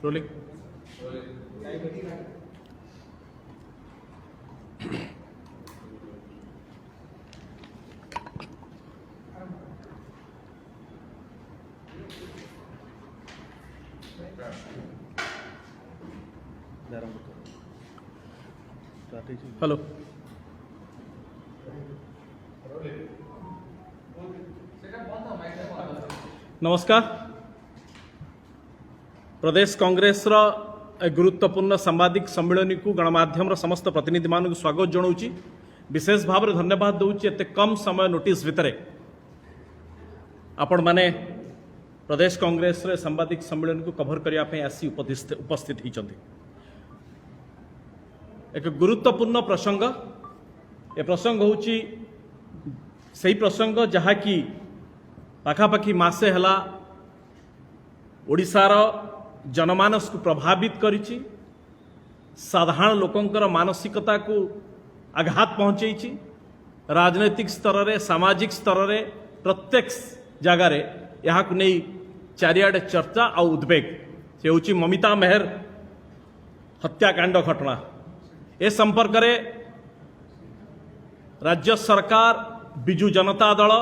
Rolling. Hello, नमस्कार। प्रदेश कांग्रेस गुरुत्वपूर्ण सांबादिक सम्मेलन को गणमाध्यम समस्त प्रतिनिधि मान स्वागत जनाऊँगी। विशेष भाव में धन्यवाद दूची एत कम समय नोटिस भितर आपण माने प्रदेश कांग्रेस सांबादिक सम्मेलन को कभर करने आसी उपस्थित होती। एक गुरुत्वपूर्ण प्रसंग ए प्रसंग होची सही प्रसंग जहाँकि पाखापाखि मासे हला ओडिशार जनमानस को प्रभावित करिछि, साधारण लोकंकर मानसिकता को आघात पहुंचेछि। राजनैतिक स्तर रे, सामाजिक स्तर रे प्रत्येक जगार यहाँ को नहीं चारिआडे चर्चा आ उद्वेग से होची ममिता मेहर हत्याकांड घटना। ए संपर्क रे राज्य सरकार, बिजु जनता दल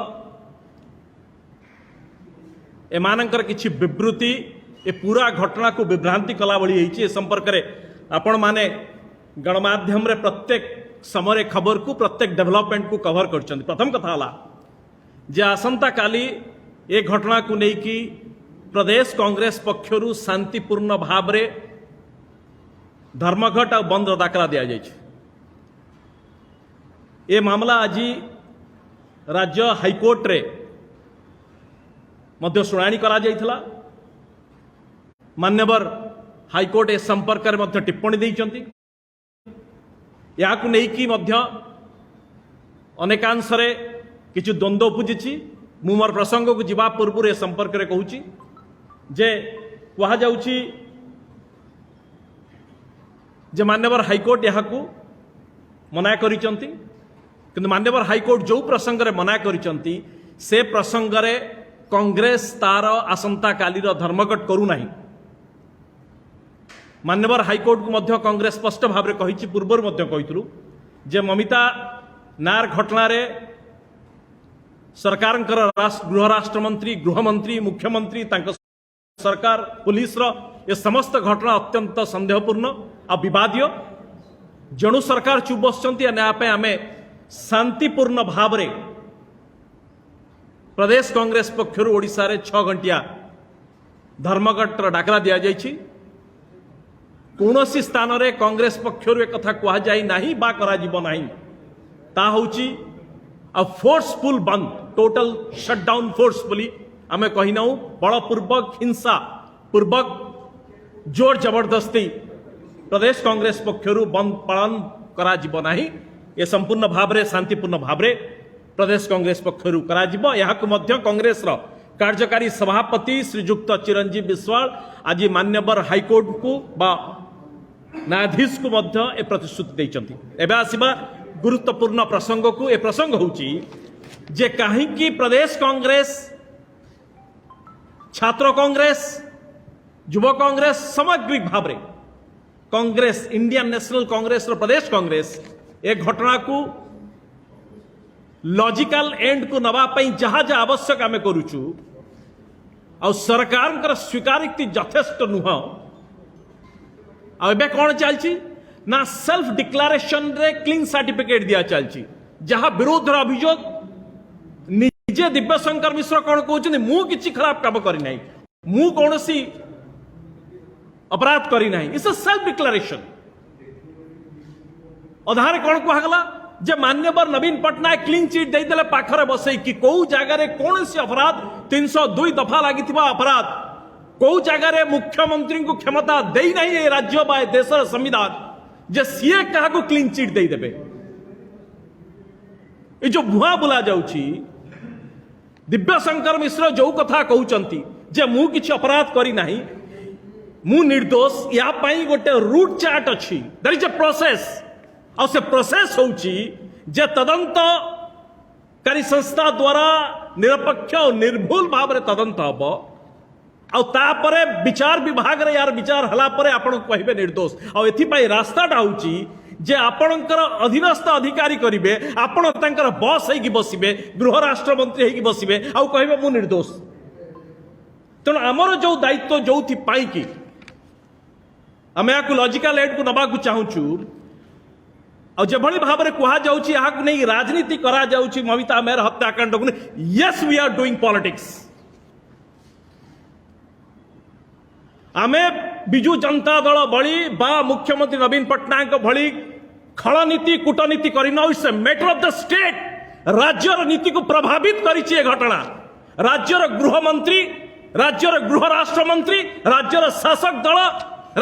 एमानकर किछि विवृत्ति ए पूरा घटना को विभ्रांति कला भली होईछि। ए संपर्क रे आपण माने गणमाध्यम रे प्रत्येक समय खबर को, प्रत्येक डेवलपमेंट को कवर करछन। प्रथम कथा हला जे आसंता काली ए घटना को नहीं कि प्रदेश कांग्रेस पक्षरु शांतिपूर्ण भाव रे धर्मघट और बंद डाकरा दि जाए। ये मामला आज राज्य हाईकोर्ट रे मध्य शुणाणी करा जाइथिला। मान्यवर हाईकोर्ट ए संपर्क में मध्य टिप्पणी देइचंती। या को नहीं कि मध्य अनेकांश रे किछु द्वंद्व उपजिछि। मु मोर प्रसंग को जीवा पूर्व ए संपर्क रे कहूची जे कहा जाउची जे मान्यवर हाईकोर्ट यहाँ को मना करिचंती, किंतु मान्यवर हाईकोर्ट जो प्रसंग रे मना करिचंती से प्रसंग रे कांग्रेस तार आसंता कालीर धर्मघट करू नाही। मान्यवर हाईकोर्ट को मध्य कांग्रेस स्पष्ट भाव में कही, पूर्व मध्य कहितलु जे ममिता नार घटना रे सरकार गृह राष्ट्रमंत्री, गृहमंत्री, मुख्यमंत्री, तांको सरकार, पुलिस रो ये समस्त घटना अत्यंत संदेहपूर्ण आ विवादीय। जणु सरकार चुप बसचंती आमे शांतिपूर्ण भाव रे प्रदेश कांग्रेस पक्षरु ओडिशा रे 6 घंटिया धर्मघट डाकरा दिया जाइछि। कौनसी स्थान रे कांग्रेस पक्षरु एक कथा कहा जाई नाही बा करा जीव नाही। ता होची अ फोर्सफुल बंद, टोटल शटडाउन फोर्सफुली आमे कहिनाउ बलपूर्वक, हिंसा पूर्वक, जोर जबरदस्ती प्रदेश कांग्रेस पक्षरु बंद पालन करा जीव नाही। ये संपूर्ण भाव रे शांतिपूर्ण भाव रे प्रदेश कांग्रेस पक्षरु करा जीव। यहाँ को मध्य कांग्रेस रो कार्यकारी सभापति श्रीजुक्त चिरंजीव विश्वाल आज मान्यवर हाईकोर्ट को बा न्यायाधीश को मध्य ए प्रतिश्रुति देइचंती। एबे आसीबा गुरुत्वपूर्ण प्रसंग को। ए प्रसंग होची जे काहे कि प्रदेश कांग्रेस, छात्र कांग्रेस, युवा कांग्रेस, सामग्रिक भाव रे कांग्रेस, इंडियन नेशनल कांग्रेस रो प्रदेश कांग्रेस ए घटना को लॉजिकल एंड को नवा पई जहा जहा आवश्यक आमे करूछु आ सरकार कर स्वीकारित यथेष्ट नुह। आ एबे कोन चलछि ना सेल्फ डिक्लेरेशन रे क्लीन सर्टिफिकेट दिया चलछि, जहा विरोध रो अभियोग निजे दिव्यशंकर मिश्र कोन कहउछन मु किछि खराब काम करि नाही, मु कोनसी अपराध करी नहीं। It's a self declaration. अधारे कौन कहगला जे मान्यवर नवीन पटनायक क्लीन चिट दे देले पाखरे बसई कि को जगह रे कौन सी अपराध 302 दफा लगी अपराध को जगह रे मुख्यमंत्री को क्षमता दे नहीं ये राज्य बा देशर संविधान जे सीए कहा को क्लीन चिट दे देबे। ये जो भुआ बुला जाउची दिव्यशंकर मिश्र जो कथा कहउचंती जे मु किछि अपराध करी नहीं, मु निर्दोष, या पाई गोटे रूट चार्ट अच्छी, देयर इज अ प्रोसेस। और से प्रोसेस होची जे तदंतकारी संस्था द्वारा निरपेक्ष और निर्भुल भाव में तदंत हम तापरे विचार विभाग रे यार विचार हला परे आपण कहबे निर्दोष एथि रास्ताटा होची जे आपणकर अधीनस्थ अधिकारी करिवे आपण तांकर बॉस हेकी बसिबे गृह राष्ट्र मंत्री हेकी बसिबे आ कहबे मु निर्दोष तेणु आमर जो दायित्व जो पाई कि आम या लॉजिकल एड को नबा चाहूँ जो भाव में कह नहीं राजनीति करा जाउची ममिता मेहर हत्याकांड को yes we are doing politics आमे बिजु जनता दल भली बा मुख्यमंत्री नवीन पट्टनायक भली खलनीति कूटनीति करना it's a matter of the state राज्यर नीति को प्रभावित करिछि घटना राज्यर गृह मंत्री राज्यर गृह राष्ट्र मंत्री राज्यर शासक दल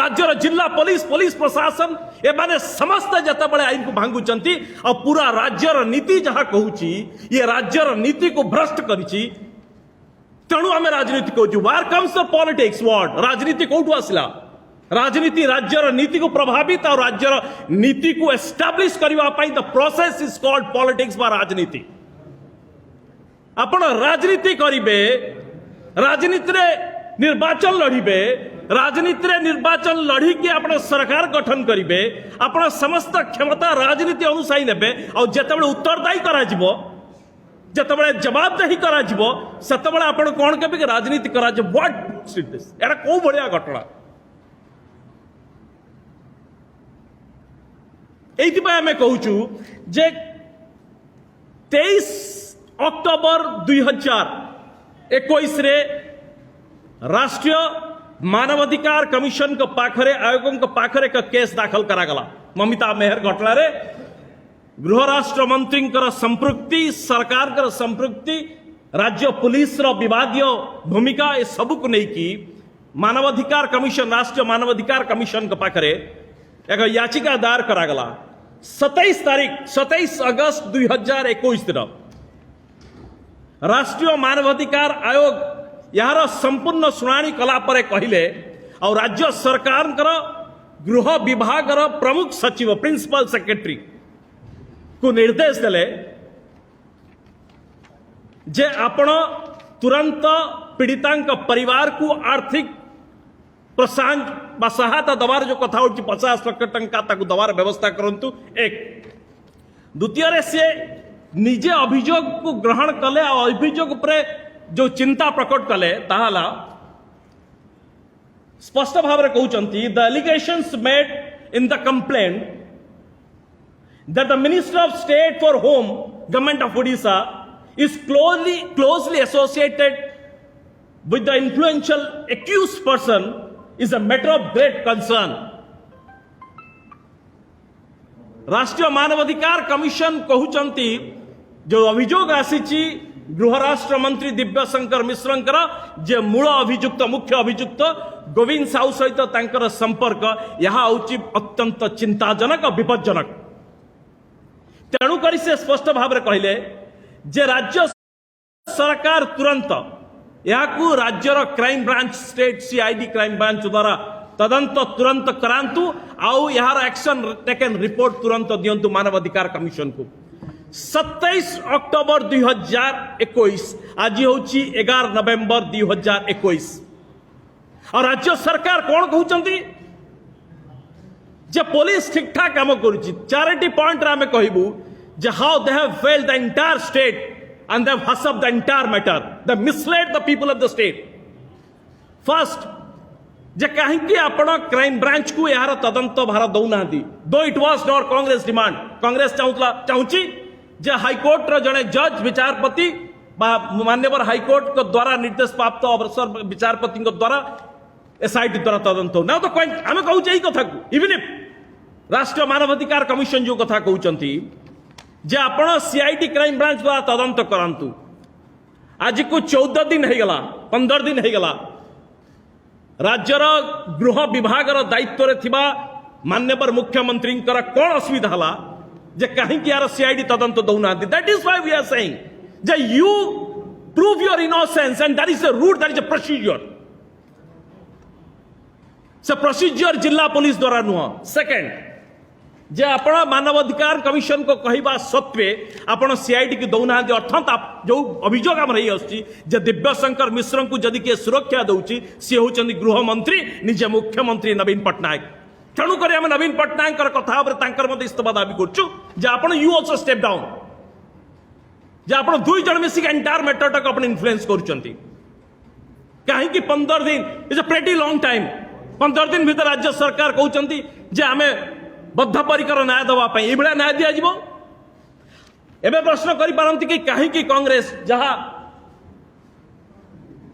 राज्यर जिला पुलिस पुलिस प्रशासन एमाने समस्त जतबले आईन को भांगुचंती और पूरा राज्यर नीति जहां कहूची ये राज्यर नीति को भ्रष्ट करिछि तेणु आम राजनीति कहूँ वार कम्स द पॉलिटिक्स वर्ड राजनीति कौटू आसला राजनीति राज्यर नीति को प्रभावित और राज्यर नीति को एस्टाब्लिश करने the process is called politics बा राजनीति आपण राजनीति करिवे राजनीति रे निर्वाचन लड़िबे राजनीति रे निर्वाचन लड़ी के आपण सरकार गठन करिवे आपण समस्त क्षमता राजनीति अनुसाई नेबे और जेतेबेले उत्तरदायी करा जिवो जेतेबेले जवाबदेही करा जिवो सेतेबेले आपण कोन कहबे कि राजनीति करा जे व्हाट इज दिस एरा को बढिया घटना एइति आमे कहूछु जे 23 अक्टोबर 2021 रे राष्ट्रीय मानवाधिकार कमिशन के पाखरे आयोगों के पाखरे का केस दाखल करा गला ममिता मेहर घटना रे गृह राष्ट्र मंत्री संपृक्ति सरकार कर संपृक्ति राज्य पुलिस रो विवादीय भूमिका ए सब को नहीं की मानवाधिकार कमिशन राष्ट्रीय मानवाधिकार कमिशन के पाखरे एक याचिका दायर करा गला 27 अगस्त 2021 दिन राष्ट्रीय मानवाधिकार आयोग यार संपूर्ण शुणाणी कला परे कहिले और राज्य सरकार गृह विभाग प्रमुख सचिव प्रिंसिपल सेक्रेटरी को निर्देश देले जे आपण तुरंत पीड़िता परिवार को आर्थिक प्रोत्साहन बा सहायता दबार जो कथा होची 50 लाख टंका ताकू दबार व्यवस्था करंतु एक द्वितीय से निजे अभियोग को ग्रहण कले और अभियोग पर जो चिंता प्रकट कले ताहाला स्पष्ट भाव में कहउचंती the allegations made in the complaint that the minister of state for home government of Odisha is closely associated with the influential accused person is a matter of great concern. राष्ट्रीय मानवाधिकार कमिशन कहउचंती जो अभियोग आसीची गृह राष्ट्र मंत्री दिव्य शंकर मिश्रंकर जे मूल अभियुक्त मुख्य अभियुक्त गोविंद साहू सहित तांकर संपर्क यहाँ होची अत्यंत चिंताजनक विपज्जनक तेणु करी से स्पष्ट भाव में कहले जे राज्य सरकार तुरंत यहाँ राज्यर crime branch state CID crime branch द्वारा तदंत तुरंत करांतु आउ यार एक्शन टेकन रिपोर्ट तुरंत दियंतु मानवाधिकार कमिशन को 27 अक्टोबर 2021 आज होची 11 नवेम्बर 2021 और राज्य सरकार कौन कहउचंती जे पुलिस ठीक ठाक काम करूची चारिटी पॉइंट रे हमें कहबू how they have failed the entire state and they have hussed up the entire matter. They misled the people of the state. First, जे कहीं आपण क्राइम ब्रांच को यार तदंत भार दौना दो it was not Congress demand Congress चाहूची जे हाईकोर्ट रो जने जज विचारपति मान्यवर हाईकोर्ट को द्वारा निर्देश प्राप्त अवसर विचारपति द्वारा एसआईटी द्वारा तदंत ना तो आम कहूँ यही कथा को इवन इफ राष्ट्रीय मानवाधिकार कमिशन जो कथा कहउचंती जे आपण सीआईडी क्राइम ब्रांच द्वारा तदंत करंतु आज को 14 दिन हो गला 15 दिन हो गला राज्यर गृह विभाग दायित्व रे थिबा मान्यवर मुख्यमंत्री कौन असुविधा हला जे कहीं यार सीआईडी तदंत दौना that is why we are saying जे you prove your innocence and that is a route that is a procedure से प्रोसीजर जिला पुलिस द्वारा नुह सेकंड जे आपण मानवाधिकार कमिशन को कहवा सत्वे आपण सीआईडी की दौना अर्थात जो अभियोग आम रही जे दिव्यशंकर मिश्र को जदि किए सुरक्षा दौची सी होचंदी गृह मंत्री निजे मुख्यमंत्री नवीन पट्टनायक तेणुक आम नवीन पट्टनायक कथा मत इस्तीफा दाबी करूँ जे आप यू ऑल्सो स्टेप डाउन जे आप दुई जन मिसिक एंटायर मैटर टाक इन्फ्लुएंस करुँच कहीं 15 दिन is a pretty long time 15 दिन भीतर राज्य सरकार कहते जे आम बद्धपरिकर न्याय देवाई ये न्याय दिज्व एवं प्रश्न करपारती कि कहीं कांग्रेस जहाँ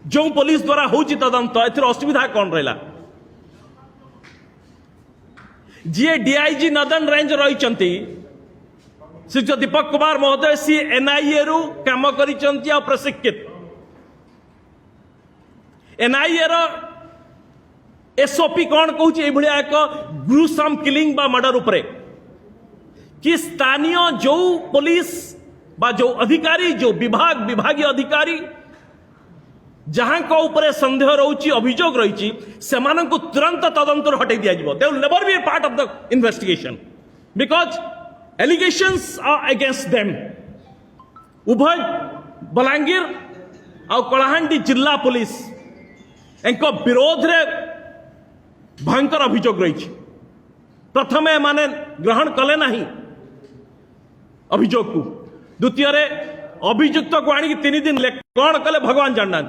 जो पुलिस द्वारा होची तदंत एथर असुविधा कौन रहा जी डीआईजी नदन रेंज रही श्री दीपक कुमार महोदय सी एनआईए रु काम कर प्रशिक्षित एनआईए एसओपी कौन कहूँ एक ग्रुसम किलिंग बा मर्डर उपरे कि स्थानीय जो पुलिस बा जो अधिकारी जो विभागीय अधिकारी जहां को ऊपर संदेह रही अभियोग रही से तुरंत तदंतर हटे दिया they will never be a part of the investigation because allegations are against them उभय बलांगीर और कलाहांडी जिला पुलिस एक विरोध रे भयंकर अभियोग रही प्रथम माने ग्रहण कले नहीं अभियोग को द्वितीय अभियुक्त को आनी 3 दिन कौन कले भगवान जानना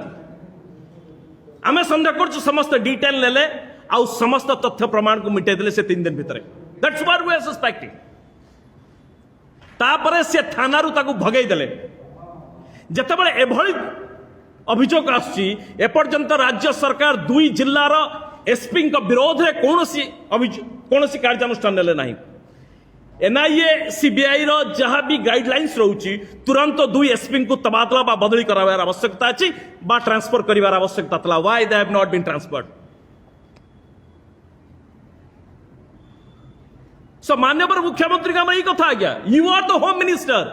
आम सन्देह कर समस्त डिटेल ले आउ समस्त तथ्य प्रमाण को मिटे देले से 3 दिन भितर that's what we are suspecting तापरे से थाना रु ताकू भगई देले जेतेबेले एभली अभियोग आसी एपर्यंत राज्य सरकार 2 जिल्लार एसपी विरोध में कौन कार्यानुष्ठान नेले नहीं एनआईए सीबीआई जहाँ भी गाइडलाइंस रोची तुरंत 2 एसपी को तबादला बा बदली करार आवश्यकता अच्छी बा ट्रांसफर करार आवश्यकता था why they have not been transferred so माननीय मुख्यमंत्री का यही कथा आज्ञा you are the home minister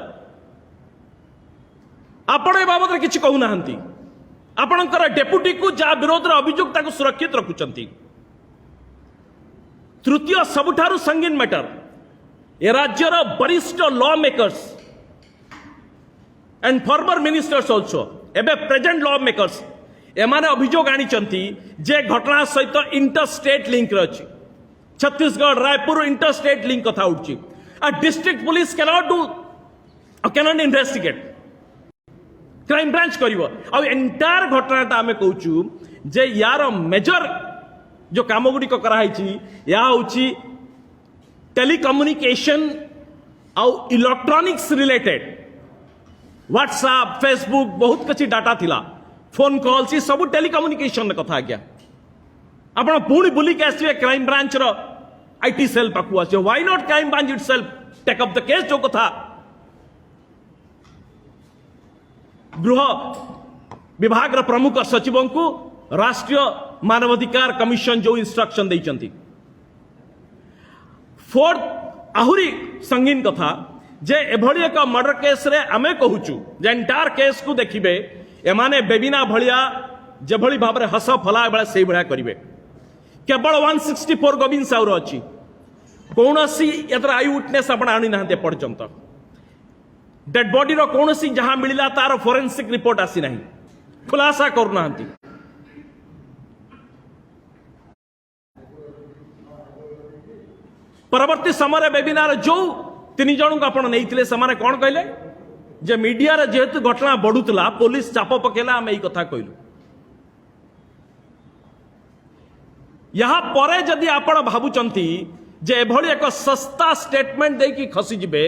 आपण ए बाबद किसी कहूना आपणकर डेपुटी को जहाँ विरोध अभियोग सुरक्षित रखुंट तृतीय सबुठारु संगीन मैटर ए राज्यर वरिष्ठ law makers and farmer ministers also एवं प्रेजेंट लॉ मेकर्स एमाने अभियोग आनी जे घटना सहित इंटरस्टेट लिंक रही छत्तीसगढ़ रायपुर इंटरस्टेट लिंक कथा उठी district police cannot do cannot investigate crime branch कर एंटायर घटनाटा आम कहूँ जे यार मेजर जो काम गुड़िक कराई या हूँ टेलीकम्युनिकेशन आउ इलेक्ट्रॉनिक्स रिलेटेड व्हाट्सएप फेसबुक बहुत किसी डाटा थिला फोन कॉल सी सब टेलीकम्युनिकेशन कथा आज्ञा आप पुणी बुलिक आसवे क्राइम ब्रांच आईटी सेल पाखु आस why not crime branch itself take up the case जो कथा गृह विभाग प्रमुख सचिवों को राष्ट्रीय मानवाधिकार कमिशन जो इंस्ट्रक्शन देइचंती फोर्थ आहुरी संगीन कथा जे एभली एक मर्डर केस रे आमे कहूचु जे एंटायर केस को देखिबे एमाने बेबिना भलिया जेभली भाव रे हस फला बेला सेही भलिया करिवे केवल 164 गोविंद साउर अछि कोनोसी एतर आई विटनेस आपण आनी नाहते पर्यंत डेड बॉडी रो कोनोसी जहां मिलिला तार फोरेंसिक रिपोर्ट आसी नाही खुलासा करू नाहंती परवर्ती समय वेबिनार जो 3 जन को आपण नैथिले समाने कोन कहले जे मीडिया रे जेहेतु घटना बढ़ुतला पुलिस चाप पकेला हम एई कथा कहलु यहाँ परे जदि आपण भाबुचंती जे एभली एक सस्ता स्टेटमेंट दे की खसी जिबे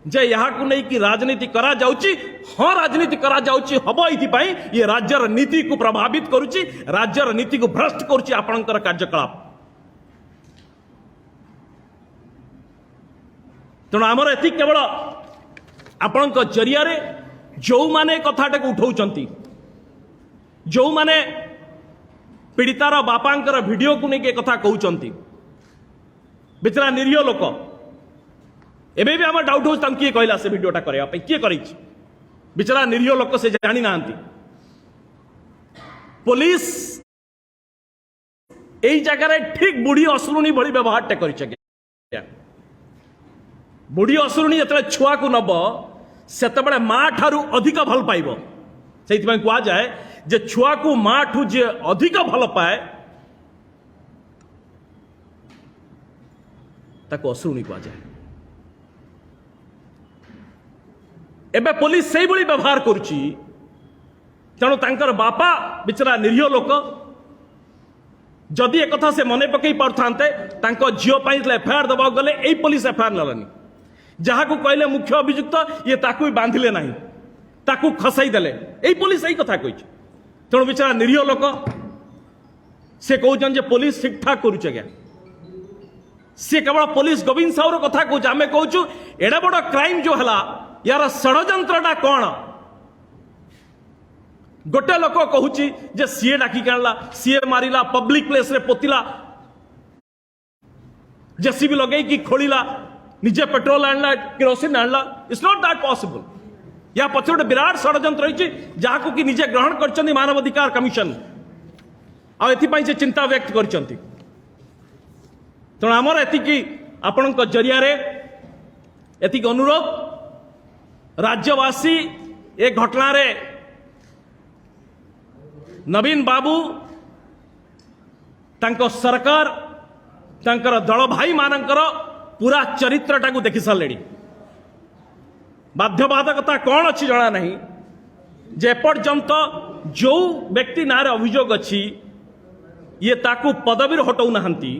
जे यहाँ को नहीं कि राजनीति करा जाउची हाँ राजनीति करा जाउची हबो इथि पई ये राज्यर नीति को प्रभावित करूची राज्यर नीति को भ्रष्ट करूची आपणकर कार्यकलाप तेणु आमर एति केवल आपण जरिया जो माने कथाटा को उठाउचंती जो माने पीड़ितार बापांकर वीडियो को नहीं कथा कहउचंती बेचारा निरीह लोक एबे भी आम डाउट हो किए कहला से वीडियोटा करने किए कर बेचारा निरीह लोक से जानी ना पुलिस यही जगह ठीक बुढ़ी अश्रुणी भली व्यवहार कर बुढ़ी असुरुणी जो छुआ को नब से माँ ठारू अधिक भल पाइब से कह जाए जे छुआ को माँ ठू जे अधिक भल पाए ताको असुरुणी कह जाए। एबे पुलिस से भाई व्यवहार करुच्ची तेणु तांकर बापा बिचरा निरीह लोक जदि एक कथा से मन पकई पारथांते तांको झियो पाई एफआईआर दबा गले एई पुलिस एफआईआर नलानी जहाँ को कहले मुख्य अभियुक्त ये ताकू बांधिले नहीं ताकू खसाई देले एई पुलिस यही कथा कही तेणु बिचारा निरीह लोक से कहउछन जे पुलिस ठीक ठाक करुचे क्या सी केवल पुलिस गोविंद साहू कथा कहूँ आम कहूँ एडा बड़ क्राइम जो है यार षड्यंत्रटा कौन गोटे लोक कहूँ जे सीए डाकिक आणला सीए मारिला पब्लिक प्लेस रे पोतिला जेसीबी लगेगी खोलिला निजे पेट्रोल आणला केरोसिन आणला इट्स नॉट दैट पॉसिबल या पछे गोटे विराट षड्यंत्र रही जहाँ कि निजे ग्रहण कर मानवाधिकार कमिशन आ एथिपाई से चिंता व्यक्त कर तेणु आमर एतिकी आपण जरिया एतिक अनुरोध राज्यवासी ए घटना रे नवीन बाबू तांको सरकार तांकर दल भाई मानकर पूरा चरित्रटा को देखि सारे बाध्यबाधकता कौन अच्छी जना नहीं जे पर्यंत जो व्यक्ति नारे अभियोग अच्छी ये ताकू पदवी हटाऊ नहांती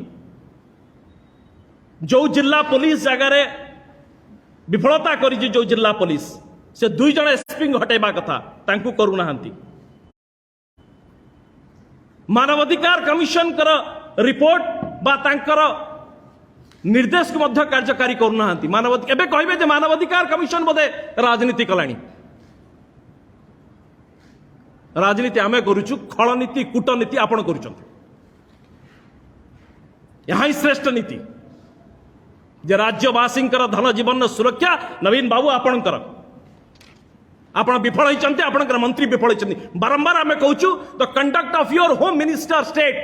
जो जिला पुलिस जगार विफलता करी जो जिला पुलिस से दुई जन एसपी हटेबा कथा तांकू करू नहांती मानवाधिकार कमिशन कर रिपोर्ट बा तांकर निर्देश को मध्य कार्यकारी करू नहांती मानवाधिकार एबे कहबे जे मानवाधिकार कमिशन बोधे राजनीति कलानी राजनीति आमे करूछु खलनीति कूटनीति आपण करूछंती यहाँ ही श्रेष्ठ नीति जे राज्यवासी धन जीवन सुरक्षा नवीन बाबू आपणकर आपण विफल होइचंती आपणकर मंत्री विफल होइचंती बारंबार आमे कहूछु the conduct of your home minister state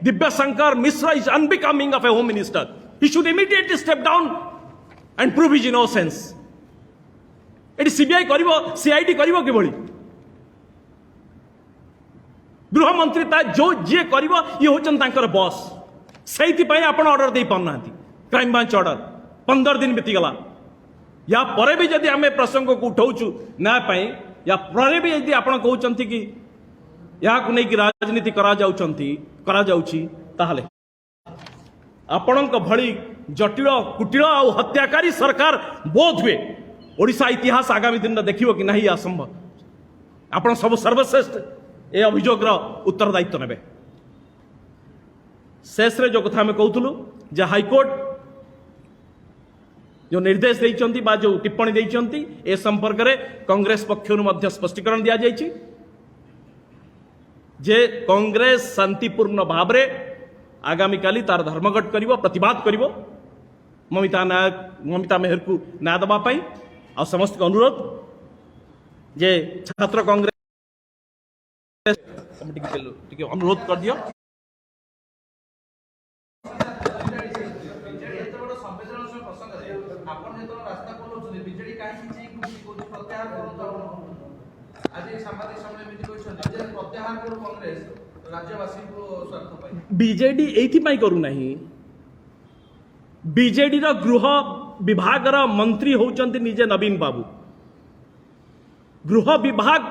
Divya Shankar Mishra is unbecoming of a home minister he should immediately step down and prove his innocence एटी सीबीआई करिवो सीआईडी करिवो किभଳି गृह मंत्री ता जो जे करिवो ये होचन तांकर बॉस सेइति पई आपण ऑर्डर दे पाउनांती क्राइम ब्रांच ऑर्डर 15 दिन बीतीगला या परे भी जदि आम प्रसंग को उठाऊचु न्याय पाई या परे भी यदि आप कहते कि या नहीं राजनीति करा जाउछि ताहले आपणक भली जटिल कुटिल और हत्याकारी सरकार बोध हुए ओडिशा इतिहास आगामी दिन में देखियो कि नहीं असंभव आपण सब सर्वश्रेष्ठ ए अभियोग उत्तरदायित्व नेबे शेष रे जो कथा आम कहूँ जे हाईकोर्ट जो निर्देश देइचंती बा जो टिप्पणी देइचंती ए संपर्क रे कांग्रेस पक्षरु स्पष्टीकरण दिया जाइछि जे कांग्रेस शांतिपूर्ण भाव रे आगामी काली तार धर्मघट करिवो प्रतिवाद करिवो ममिता मेहर को न्याय दबा पाई आ समस्त को अनुरोध जे छात्र कांग्रेस टिके अनुरोध कर दियो बीजेडी एथि करू नहीं बीजेडी रो गृह विभाग रो मंत्री होचंती निजे नवीन बाबू गृह विभाग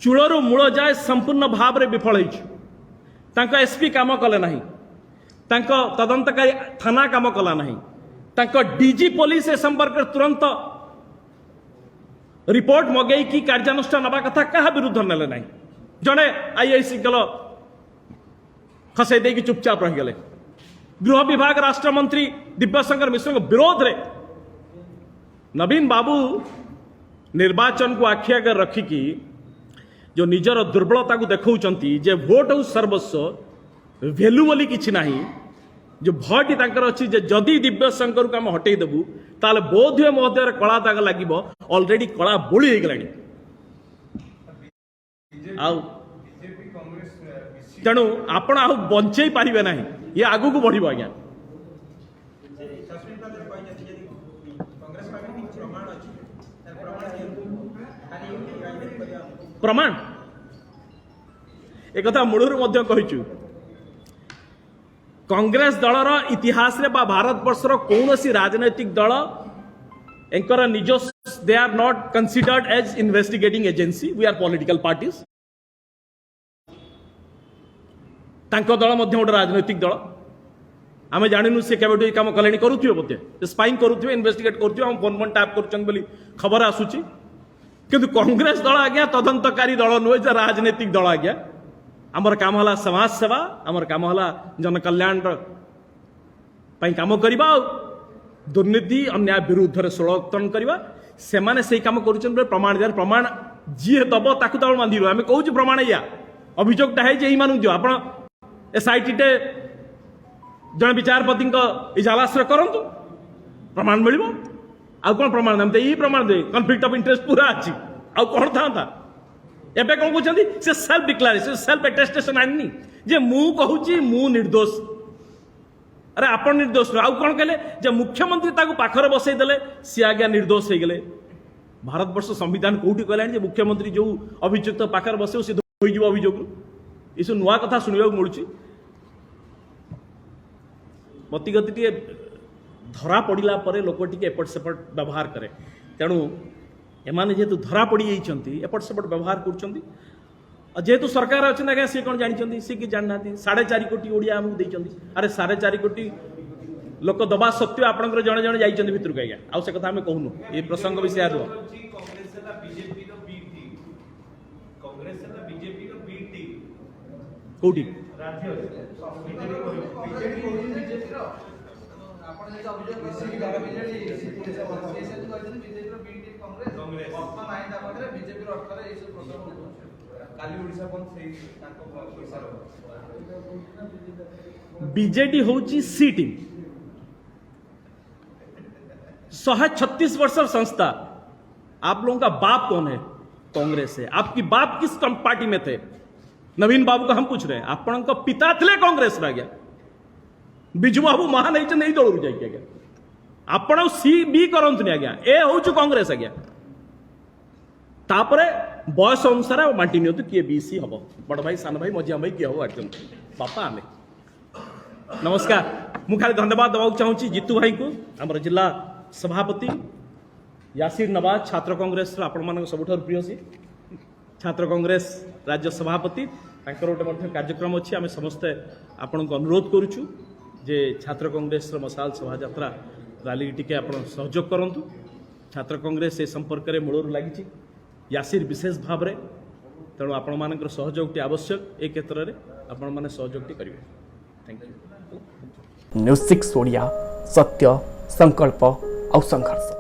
चूलरू मूल जाए संपूर्ण भाव रे विफल होइछ तांको एसपी काम कले नहीं तांको तदंतकारी थाना काम कला नहीं तांको डीजी पुलिस ए संपर्क तुरंत रिपोर्ट मगई की कार्यानुष्ठान नवा कथा क्या विरुद्ध नेले नहीं जड़े आईआईसी गल खसई दे चुपचाप रहीगले गृह विभाग राष्ट्रमंत्री दिव्यशंकर मिश्र के विरोध रे नवीन बाबू निर्वाचन को आखि आगे रखिकी जो निजर दुर्बलता को देखौचंती जे भोट हो सर्वस्व वैल्यू बोली किछि नाही जो भयटी तांकर अछि जे जदि दिव्यशंकर को हम हटई देबू ताले बोध हुए महोदय कला दाग लागिबो ऑलरेडी कला बोली हो गलानी तेणु आपण आ बंचई पारिबे नाही ये आगु को बढ़िबो आज्ञा प्रमाण एक कथा मूलर मध्य कहिचु कांग्रेस दलर इतिहास रे बा भारत वर्षर कौनसी राजनैतिक दल एंकर निज they are not considered as investigating agency we are political parties तांको दल मध्य गोटे राजनैतिक दल आम जानू सी केवे कम कले करुवे बोधे स्पाइंग करुवे इन्वेस्टिगेट करुवे हम फोन फोन टैप कर खबर आसूची किंतु कांग्रेस दल आज्ञा तदंतकारी दल नुहे राजनैतिक दल आज्ञा आमर काम है समाज सेवा आमर काम है जन कल्याण काम करवा दुर्नीति अन्याय विरुद्ध में षोलतन करवा से माने से काम कर प्रमाण दिया प्रमाण जी दब ताकू तो बांधि आम कहूँ प्रमाण या अभियोगटा है मानू आप एसआईटी टे जन विचारपति इजालास करतु प्रमाण मिल आउ कौन प्रमाण ये प्रमाण दे कन्फ्लिक्ट ऑफ इंटरेस्ट पूरा अच्छी आउ कौन था एबे कौन कहते से सेल्फ डिक्लेरेशन सेल्फ एटेस्टेशन आनी जे मु कहूँ मु निर्दोष अरे आप निर्दोष आउ कौन कहले जे मुख्यमंत्री ताको पाखर बसई देले सी आज्ञा निर्दोष हो गले भारत वर्ष संविधान कौटी कहलानी जे मुख्यमंत्री जो अभियुक्त पाखर बसे सी धोईज अभियोग ये सब नुआ कथा शुणा मिलूँ मतिगति टे धरा पड़ा पर लोक टी एपट सेपट व्यवहार करे तेणु एमाने जेहेतु धरा पड़ जाती एपट सेपट व्यवहार कर जेहेतु सरकार अच्छे आज्ञा सी कौन जानते सी कि जानना 4.5 कोटी ओडिया आमको देते अरे 4.5 कोटी लोक दबा सत्वे आपंकर जड़े जड़े जाइए भितर को आज्ञा आउ से कथा आम कहूनु ये प्रसंग विषय रुह कौटी बीजेडी हूँ सी टीम 136 वर्ष संस्था आप लोगों का बाप कौन है कांग्रेस है आपकी बाप किस पार्टी में थे नवीन बाबू को हम पूछ रहे हैं आपण पिता थे कांग्रेस आज्ञा बिजू बाबू महान नहीं दल जाइए आज्ञा आपण सी बी करतुनि आज्ञा ए हूँ कांग्रेस आज्ञा तापरे बयस अनुसार बांटी नि किए बी सी हम बड़ भाई सान भाई मझिया भाई किए हम आर्जन बापा आमे नमस्कार मु खाली धन्यवाद देवाक चाहूँगी जीतू भाई को आम जिला सभापति यासीर नवाज छात्र कांग्रेस आपण मान सबुठ प्रिय सी छात्र कांग्रेस राज्य सभापति गोटे कार्यक्रम अच्छी आम समस्ते आपण को अनुरोध करुचु जे छात्र कांग्रेस मसाल शोभा यात्रा रैली टी आप सहयोग करूँ छात्र कांग्रेस ए संपर्क में मूलर लगी यासीर विशेष भाव में तेणु आपण मान सहयोग आवश्यक ए क्षेत्र में आपण मैंने सहयोग करेंगे थैंक यू। न्यूज़ 6 ओडिया सत्य संकल्प और संघर्ष।